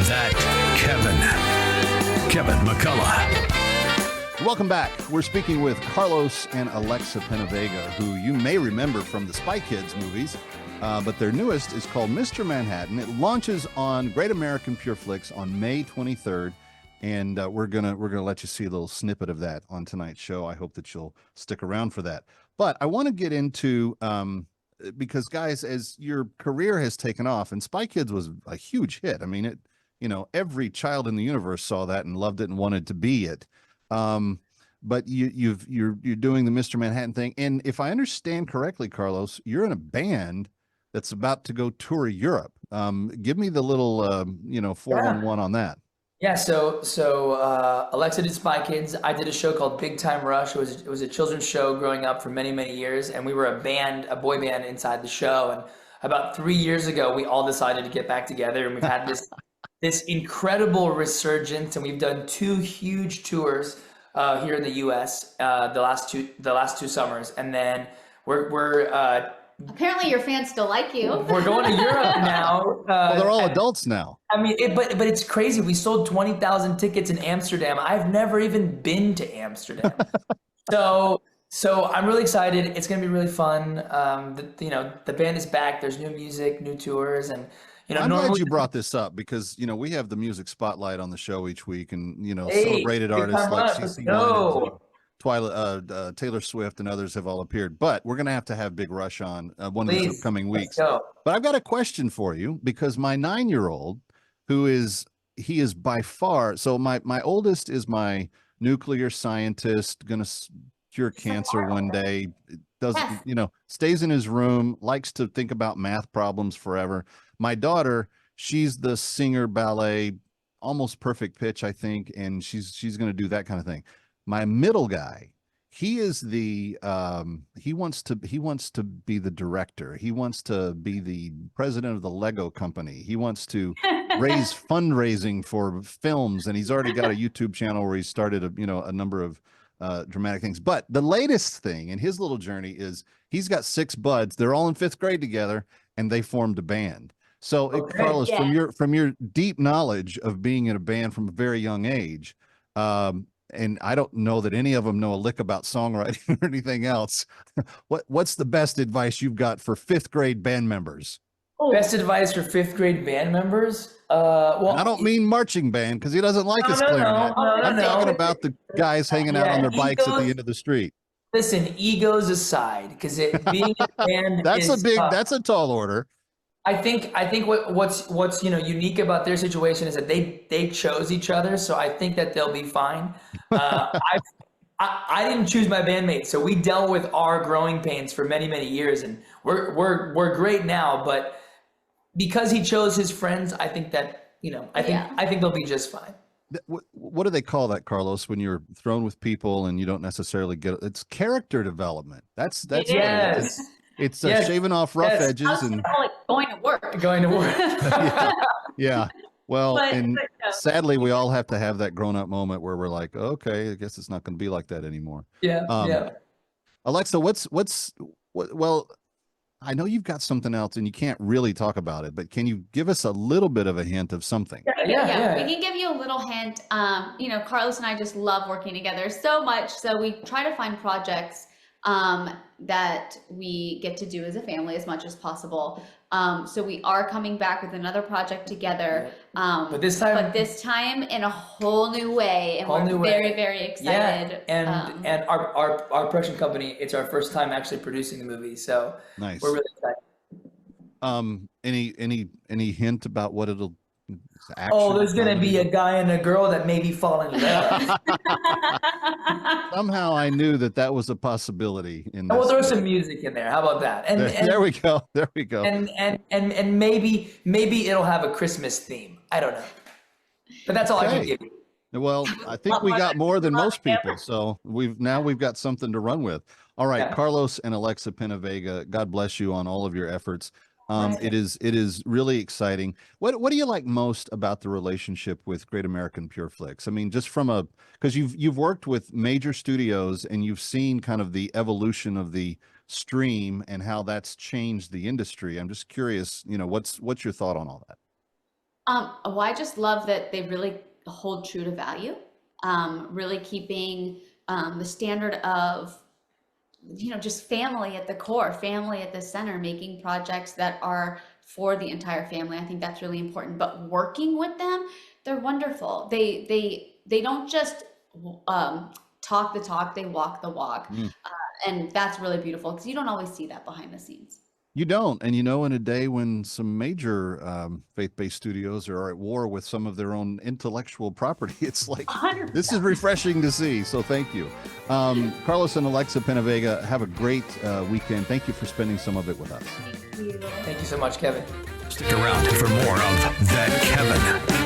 That Kevin McCullough. Welcome back. We're speaking with Carlos and Alexa Penavega, who you may remember from the Spy Kids movies, but their newest is called Mr. Manhattan. It launches on Great American Pure Flix on May 23rd, and we're gonna let you see a little snippet of that on tonight's show. I hope that you'll stick around for that. But I want to get into because guys, as your career has taken off, and Spy Kids was a huge hit. I mean, it. Every child in the universe saw that and loved it and wanted to be it. But you're doing the Mr. Manhattan thing, and if I understand correctly, Carlos, you're in a band that's about to go tour Europe. Give me the little 411 on that. Yeah, so Alexa did Spy Kids. I did a show called Big Time Rush. It was a children's show growing up for many, many years, and we were a boy band inside the show. And about 3 years ago, we all decided to get back together, and we've had this incredible resurgence, and we've done 2 huge tours here in the U.S. The last two summers, and then we're apparently your fans still like you. We're going to Europe now. Well, they're all adults now. I mean, but it's crazy. We sold 20,000 tickets in Amsterdam. I've never even been to Amsterdam, so I'm really excited. It's going to be really fun. The band is back. There's new music, new tours, and. I'm glad you brought this up because, we have the music spotlight on the show each week, and, celebrated artists like CeCe Winans, Taylor Swift, and others have all appeared. But we're going to have Big Rush on one of these upcoming weeks. But I've got a question for you because my 9-year-old, he is by far, so my oldest is my nuclear scientist, going to cure cancer one day, doesn't, stays in his room, likes to think about math problems forever. My daughter, she's the singer, ballet, almost perfect pitch, I think, and she's going to do that kind of thing. My middle guy, he is he wants to be the director. He wants to be the president of the Lego company. He wants to raise fundraising for films, and he's already got a YouTube channel where he started a number of dramatic things. But the latest thing in his little journey is he's got 6 buds. They're all in 5th grade together, and they formed a band. So, Carlos, from your deep knowledge of being in a band from a very young age, and I don't know that any of them know a lick about songwriting or anything else. What's the best advice you've got for 5th grade band members? Best advice for 5th grade band members? Well, I don't mean marching band because he doesn't like his clarinet. I'm talking about the guys hanging out on their bikes at the end of the street. Listen, egos aside, because being in a band that's a tall order. I think what's unique about their situation is that they chose each other, so I think that they'll be fine. I didn't choose my bandmates, so we dealt with our growing pains for many years, and we're great now. But because he chose his friends, I think that I think they'll be just fine. What do they call that, Carlos? When you're thrown with people and you don't necessarily it's character development. That's yes. It's shaving off rough edges and going to work. Going to work. yeah. Well, sadly, we all have to have that grown-up moment where we're like, okay, I guess it's not going to be like that anymore. Yeah. Alexa, well, I know you've got something else and you can't really talk about it, but can you give us a little bit of a hint of something? Yeah. We can give you a little hint. Carlos and I just love working together so much. So we try to find projects that we get to do as a family as much as possible. So we are coming back with another project together. But this time in a whole new way, and we're very, very excited. Yeah. And our production company, it's our first time actually producing the movie, so nice. We're really excited. Any hint about what it'll? There's going to be a guy and a girl that maybe fall in love. Somehow I knew that was a possibility. We'll throw some music in there. How about that? And there we go. There we go. And maybe it'll have a Christmas theme. I don't know. But that's all I can give you. Well, I think we got more than most people, so we've got something to run with. All right, Carlos and Alexa Penavega, God bless you on all of your efforts. It is really exciting. What do you like most about the relationship with Great American Pure Flix? I mean, just because you've worked with major studios and you've seen kind of the evolution of the stream and how that's changed the industry. I'm just curious, what's your thought on all that? Well, I just love that they really hold true to value, really keeping the standard of, just family at the core, family at the center, making projects that are for the entire family. I think that's really important. But working with them, they're wonderful. They don't just talk the talk, they walk the walk. And that's really beautiful because you don't always see that behind the scenes. You don't. And in a day when some major faith-based studios are at war with some of their own intellectual property, it's like, 100%. this is refreshing to see. So thank you. Carlos and Alexa Penavega, have a great weekend. Thank you for spending some of it with us. Thank you so much, Kevin. Stick around for more of That Kevin.